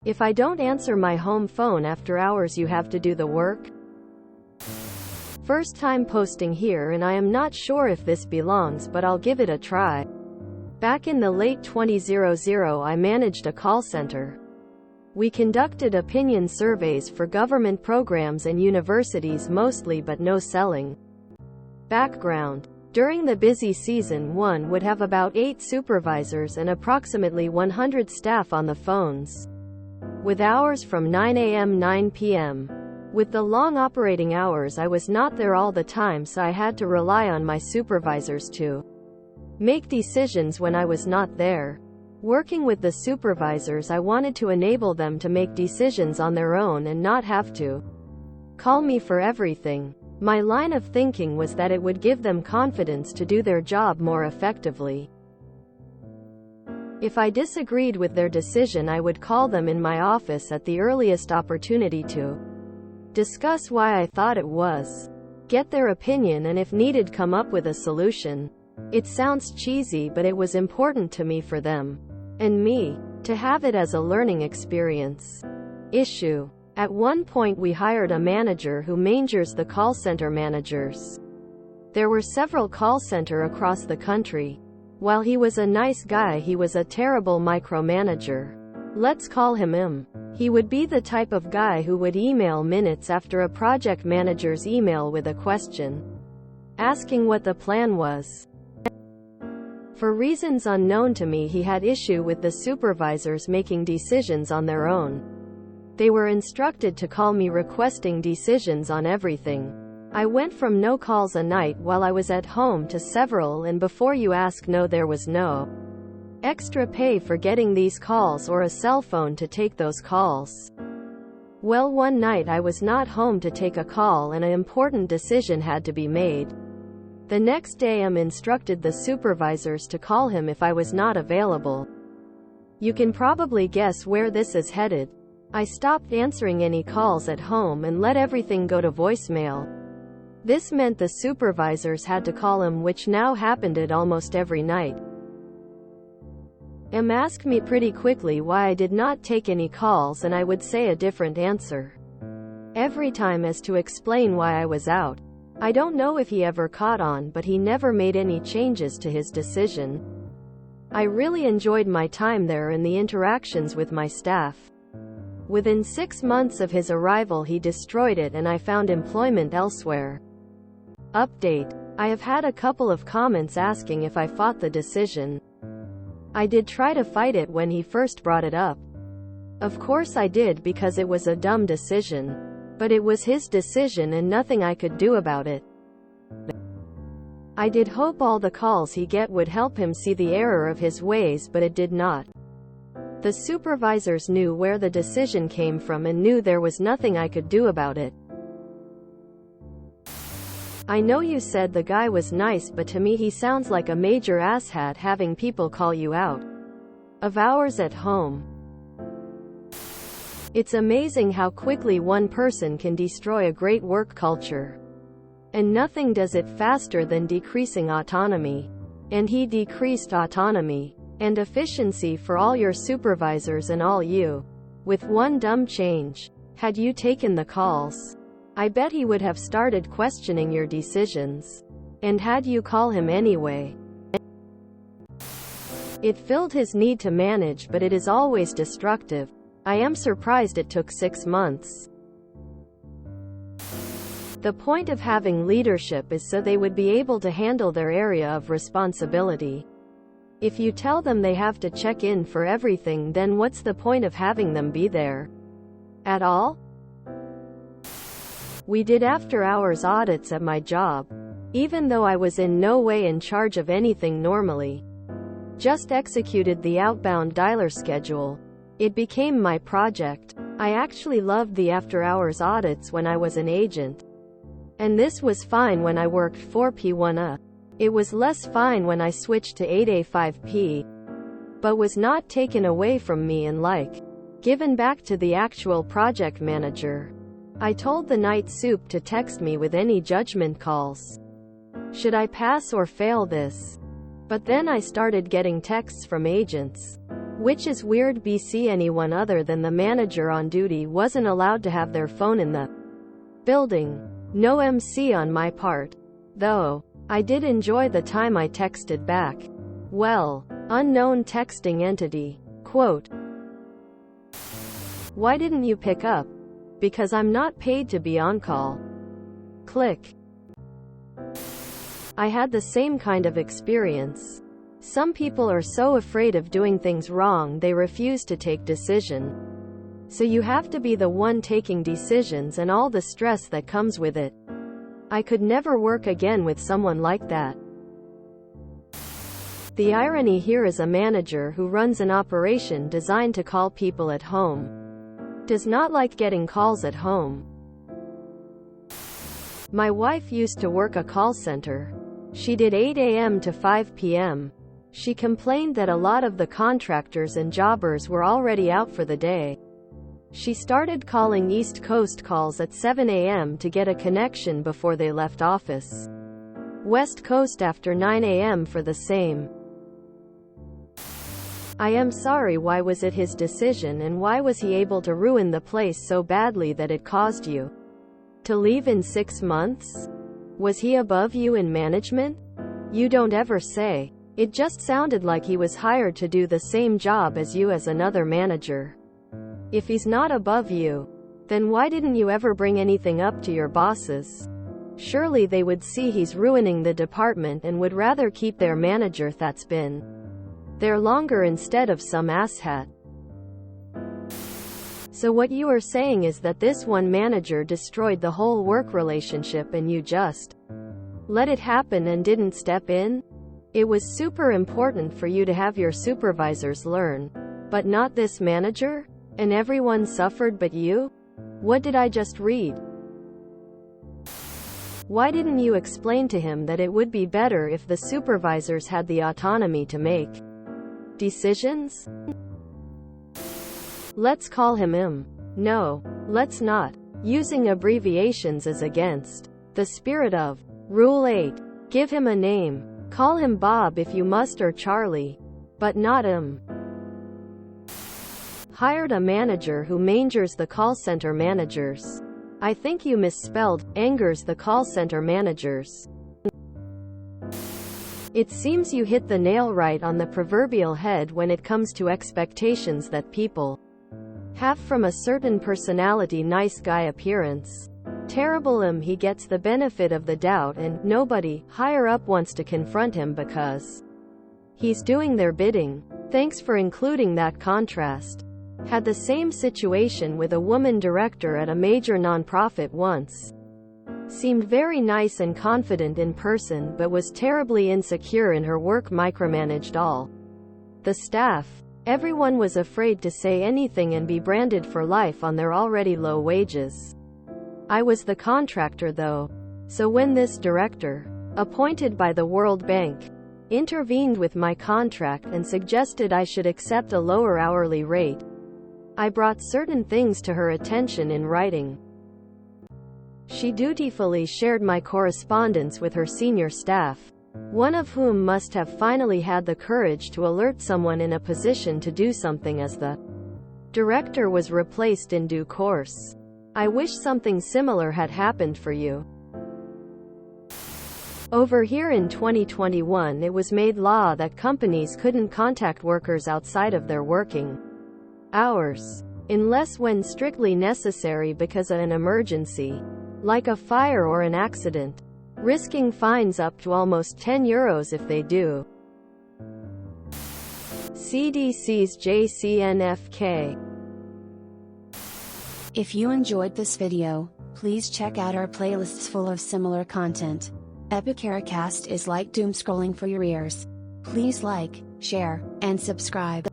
If I don't answer my home phone after hours, you have to do the work? First time posting here, and I am not sure if this belongs, but I'll give it a try. Back in the late 2000s, I managed a call center. We conducted opinion surveys for government programs and universities mostly, but no selling. Background. During the busy season, one would have about 8 supervisors and approximately 100 staff on the phones, with hours from 9 a.m. 9 p.m. With the long operating hours, I was not there all the time, so I had to rely on my supervisors to make decisions when I was not there. Working with the supervisors, I wanted to enable them to make decisions on their own and not have to call me for everything. My line of thinking was that it would give them confidence to do their job more effectively. If I disagreed with their decision, I would call them in my office at the earliest opportunity to discuss why I thought it was, get their opinion, and if needed, come up with a solution. It sounds cheesy, but it was important to me for them and me to have it as a learning experience. Issue. At one point we hired a manager who managers the call center managers. There were several call center across the country. While he was a nice guy, he was a terrible micromanager. Let's call him M. He would be the type of guy who would email minutes after a project manager's email with a question, asking what the plan was. For reasons unknown to me, he had issue with the supervisors making decisions on their own. They were instructed to call me requesting decisions on everything. I went from no calls a night while I was at home to several, and before you ask, no, there was no extra pay for getting these calls or a cell phone to take those calls. Well, one night I was not home to take a call and an important decision had to be made. The next day I instructed the supervisors to call him if I was not available. You can probably guess where this is headed. I stopped answering any calls at home and let everything go to voicemail. This meant the supervisors had to call him, which now happened at almost every night. M asked me pretty quickly why I did not take any calls, and I would say a different answer every time as to explain why I was out. I don't know if he ever caught on, but he never made any changes to his decision. I really enjoyed my time there and the interactions with my staff. Within 6 months of his arrival, he destroyed it and I found employment elsewhere. Update. I have had a couple of comments asking if I fought the decision. I did try to fight it when he first brought it up. Of course I did, because it was a dumb decision. But it was his decision and nothing I could do about it. I did hope all the calls he get would help him see the error of his ways, but it did not. The supervisors knew where the decision came from and knew there was nothing I could do about it. I know you said the guy was nice, but to me he sounds like a major asshat having people call you out of hours at home. It's amazing how quickly one person can destroy a great work culture. And nothing does it faster than decreasing autonomy. And he decreased autonomy and efficiency for all your supervisors and all you. With one dumb change. Had you taken the calls, I bet he would have started questioning your decisions. And had you call him anyway. It filled his need to manage, but it is always destructive. I am surprised it took 6 months. The point of having leadership is so they would be able to handle their area of responsibility. If you tell them they have to check in for everything, then what's the point of having them be there at all? We did after-hours audits at my job, even though I was in no way in charge of anything normally. Just executed the outbound dialer schedule. It became my project. I actually loved the after-hours audits when I was an agent. And this was fine when I worked 4P1A. It was less fine when I switched to 8A5P. But was not taken away from me and given back to the actual project manager. I told the night soup to text me with any judgment calls. Should I pass or fail this? But then I started getting texts from agents. Which is weird. BC anyone other than the manager on duty wasn't allowed to have their phone in the building. No MC on my part. Though, I did enjoy the time I texted back. Well, unknown texting entity. Quote, "Why didn't you pick up?" "Because I'm not paid to be on call." Click. I had the same kind of experience. Some people are so afraid of doing things wrong they refuse to take decision. So you have to be the one taking decisions and all the stress that comes with it. I could never work again with someone like that. The irony here is a manager who runs an operation designed to call people at home does not like getting calls at home. My wife used to work a call center. She did 8 a.m. to 5 p.m. She complained that a lot of the contractors and jobbers were already out for the day. She started calling East Coast calls at 7 a.m. to get a connection before they left office. West Coast after 9 a.m. for the same. I am sorry, why was it his decision, and why was he able to ruin the place so badly that it caused you to leave in 6 months? Was he above you in management? You don't ever say. It just sounded like he was hired to do the same job as you as another manager. If he's not above you, then why didn't you ever bring anything up to your bosses? Surely they would see he's ruining the department and would rather keep their manager that's been there longer instead of some asshat. So what you are saying is that this one manager destroyed the whole work relationship and you just let it happen and didn't step in? It was super important for you to have your supervisors learn, but not this manager? And everyone suffered but you? What did I just read? Why didn't you explain to him that it would be better if the supervisors had the autonomy to make decisions? Let's call him M. No, let's not. Using abbreviations is against the spirit of Rule 8. Give him a name. Call him Bob if you must, or Charlie. But not M. Hired a manager who mangers the call center managers. I think you misspelled angers the call center managers. It seems you hit the nail right on the proverbial head when it comes to expectations that people have from a certain personality. Nice guy appearance. Terrible him, he gets the benefit of the doubt and nobody higher up wants to confront him because he's doing their bidding. Thanks for including that contrast. Had the same situation with a woman director at a major nonprofit once. Seemed very nice and confident in person but was terribly insecure in her work, micromanaged all the staff. Everyone was afraid to say anything and be branded for life on their already low wages. I was the contractor though. So when this director, appointed by the World Bank, intervened with my contract and suggested I should accept a lower hourly rate, I brought certain things to her attention in writing. She dutifully shared my correspondence with her senior staff, one of whom must have finally had the courage to alert someone in a position to do something, as the director was replaced in due course. I wish something similar had happened for you. Over here in 2021 it was made law that companies couldn't contact workers outside of their working hours, unless when strictly necessary because of an emergency, like a fire or an accident, risking fines up to almost €10 if they do. CDC's JCNFK. If you enjoyed this video, please check out our playlists full of similar content. Epicaricast is like doom scrolling for your ears. Please like, share, and subscribe.